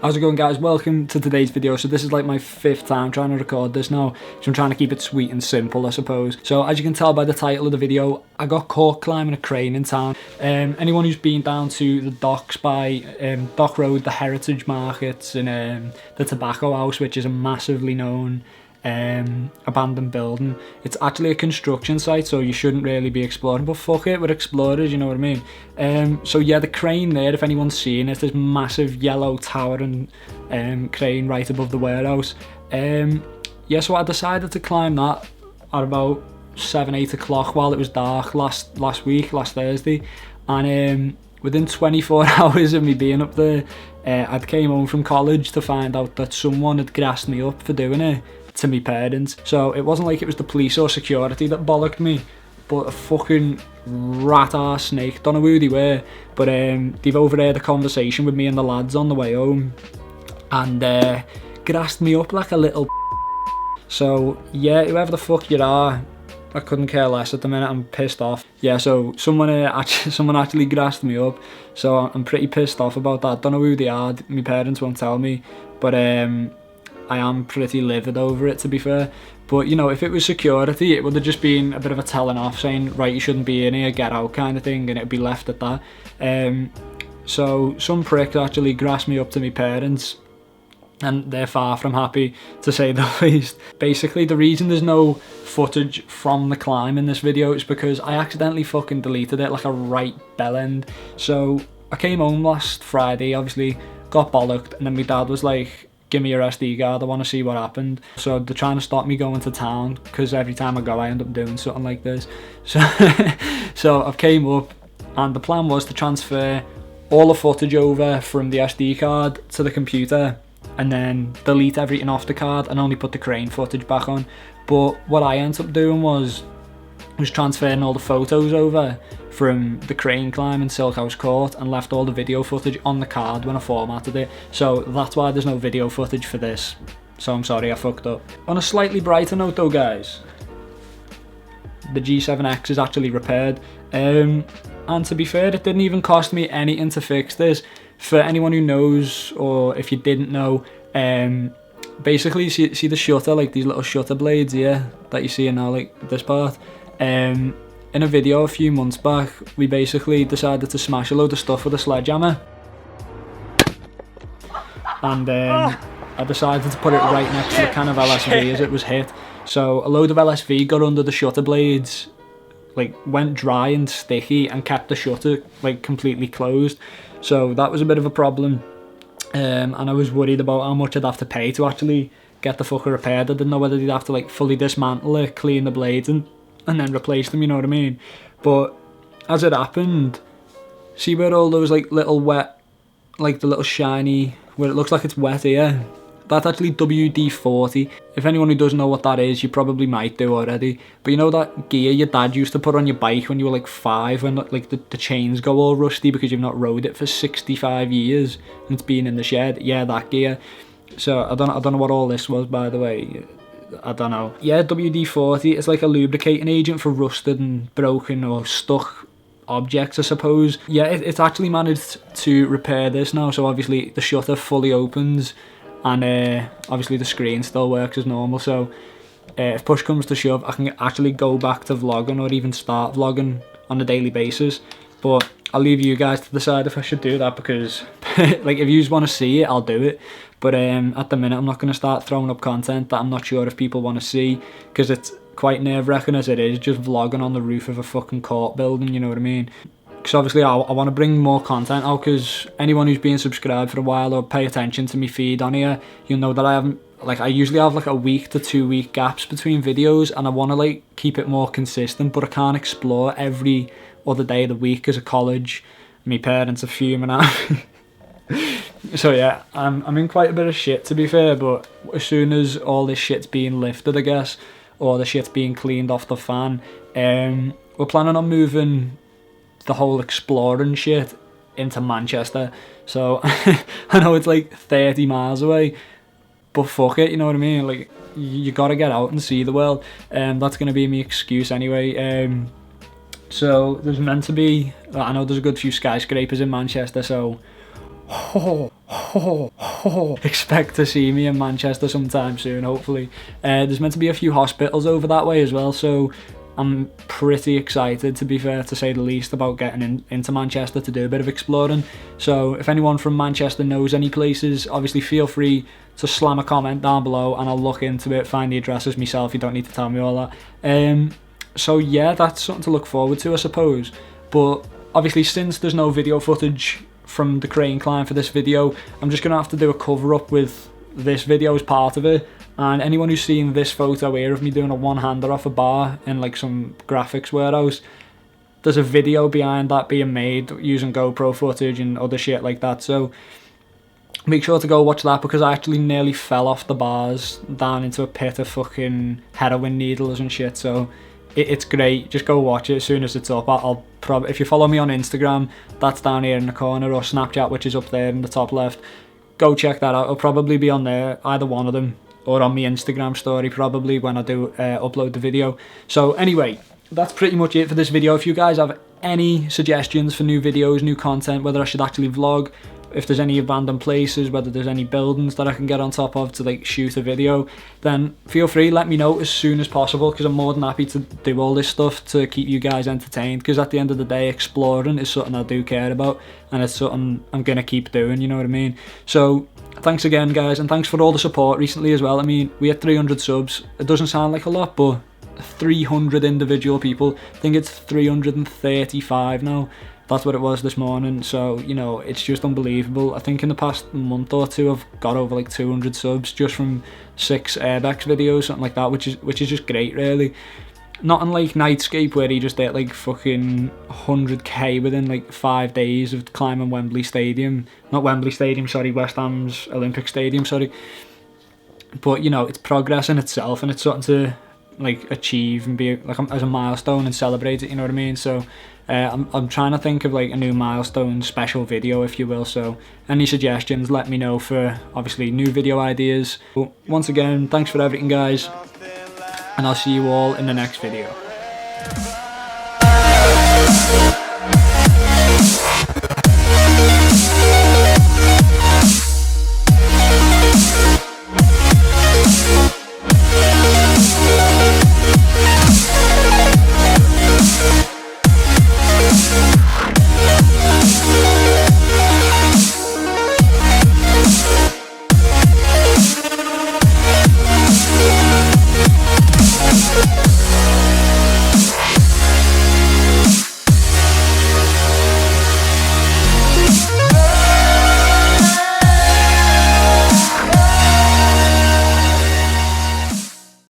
How's it going, guys? Welcome to today's video. So this is like my 5th time trying to record this now, so I'm trying to keep it sweet and simple, I suppose. So as you can tell by the title of the video, I got caught climbing a crane in town. Anyone who's been down to the docks by Dock Road, the Heritage Markets, and the Tobacco House, which is a massively known abandoned building. It's actually a construction site, so you shouldn't really be exploring, but fuck it, we're explorers, you know what I mean? So yeah, the crane there, if anyone's seen it, this massive yellow towering crane right above the warehouse. Yeah, so I decided to climb that at about 7-8 o'clock while it was dark last Thursday, and within 24 hours of me being up there, I'd came home from college to find out that someone had grassed me up for doing it to me parents. So it wasn't like it was the police or security that bollocked me, but a fucking rat ass snake. Don't know who they were, but they've overheard a conversation with me and the lads on the way home, and grassed me up like a little. So yeah, whoever the fuck you are, I couldn't care less at the minute. I'm pissed off. Yeah, so someone actually grassed me up, so I'm pretty pissed off about that. Don't know who they are. My parents won't tell me, but I am pretty livid over it, to be fair. But you know, if it was security, it would have just been a bit of a telling off, saying, right, you shouldn't be in here, get out, kind of thing, and it'd be left at that. So some prick actually grassed me up to my parents, and they're far from happy, to say the least. Basically, the reason there's no footage from the climb in this video is because I accidentally fucking deleted it like a right bellend. So I came home last Friday, obviously got bollocked, and then my dad was like, give me your SD card, I want to see what happened. So they're trying to stop me going to town, because every time I go I end up doing something like this. So I've came up, and the plan was to transfer all the footage over from the SD card to the computer, and then delete everything off the card and only put the crane footage back on. But what I ended up doing was transferring all the photos over from the crane climb in Silk House Court, and left all the video footage on the card when I formatted it. So that's why there's no video footage for this. So I'm sorry, I fucked up. On a slightly brighter note though, guys, the G7X is actually repaired. And to be fair, it didn't even cost me anything to fix this. For anyone who knows, or if you didn't know, basically see the shutter, like these little shutter blades here that you see now, like this part. In a video a few months back, we basically decided to smash a load of stuff with a sledgehammer, and I decided to put it right next to the can of LSV as it was hit. So a load of LSV got under the shutter blades, like went dry and sticky, and kept the shutter like completely closed. So that was a bit of a problem, and I was worried about how much I'd have to pay to actually get the fucker repaired. I didn't know whether they'd have to like fully dismantle it, clean the blades, and then replace them, you know what I mean? But as it happened, see where all those like little wet, like the little shiny, where it looks like it's wet here? That's actually WD-40. If anyone who doesn't know what that is, you probably might do already. But you know that gear your dad used to put on your bike when you were like 5, when like the chains go all rusty because you've not rode it for 65 years and it's been in the shed? Yeah, that gear. So I don't know what all this was, by the way. I don't know. Yeah, WD-40 is like a lubricating agent for rusted and broken or stuck objects, I suppose. Yeah, it's actually managed to repair this now. So obviously the shutter fully opens, and obviously the screen still works as normal. So if push comes to shove, I can actually go back to vlogging, or even start vlogging on a daily basis. But I'll leave you guys to decide if I should do that, because like if you just want to see it, I'll do it. But at the minute, I'm not going to start throwing up content that I'm not sure if people want to see, because it's quite nerve-wracking as it is, just vlogging on the roof of a fucking court building, you know what I mean? Because obviously I want to bring more content out, because anyone who's been subscribed for a while or pay attention to me feed on here, you'll know that I usually have like a week to 2 week gaps between videos, and I want to like keep it more consistent, but I can't explore every other day of the week because of college. My parents are fuming at me. So yeah, I'm in quite a bit of shit, to be fair, but as soon as all this shit's being lifted, I guess, or the shit's being cleaned off the fan, we're planning on moving the whole exploring shit into Manchester. So I know it's like 30 miles away, but fuck it, you know what I mean? Like, you gotta get out and see the world, and that's gonna be my excuse anyway. So there's meant to be, I know there's a good few skyscrapers in Manchester, so expect to see me in Manchester sometime soon, hopefully. There's meant to be a few hospitals over that way as well, so I'm pretty excited, to be fair, to say the least, about getting into Manchester to do a bit of exploring. So if anyone from Manchester knows any places, obviously feel free to slam a comment down below and I'll look into it, find the addresses myself. You don't need to tell me all that. So yeah, that's something to look forward to, I suppose. But obviously, since there's no video footage from the crane climb for this video, I'm just gonna have to do a cover up with this video as part of it. And anyone who's seen this photo here of me doing a one-hander off a bar in like some graphics warehouse, there's a video behind that being made using GoPro footage and other shit like that. So make sure to go watch that, because I actually nearly fell off the bars down into a pit of fucking heroin needles and shit. So it's great. Just go watch it as soon as it's up. I'll probably, if you follow me on Instagram, that's down here in the corner, or Snapchat, which is up there in the top left. Go check that out. It'll probably be on there, either one of them, or on my Instagram story probably when I do upload the video. So anyway, that's pretty much it for this video. If you guys have any suggestions for new videos, new content, whether I should actually vlog, if there's any abandoned places, whether there's any buildings that I can get on top of to like shoot a video, then feel free, let me know as soon as possible, because I'm more than happy to do all this stuff to keep you guys entertained, because at the end of the day, exploring is something I do care about, and it's something I'm gonna keep doing, you know what I mean? So thanks again, guys, and thanks for all the support recently as well. I mean, we had 300 subs. It doesn't sound like a lot, but 300 individual people, I think it's 335 now. That's what it was this morning. So, you know, it's just unbelievable. I think in the past month or two I've got over like 200 subs just from 6 airbags videos, something like that, which is just great, really. Not unlike Nightscape, where he just did like fucking 100k within like 5 days of climbing Wembley Stadium. Not Wembley Stadium, sorry, West Ham's Olympic Stadium, sorry. But, you know, it's progress in itself, and it's something to like achieve and be like as a milestone and celebrate it, you know what I mean? So I'm trying to think of like a new milestone special video, if you will. So any suggestions, let me know for obviously new video ideas. But once again, thanks for everything, guys, and I'll see you all in the next video.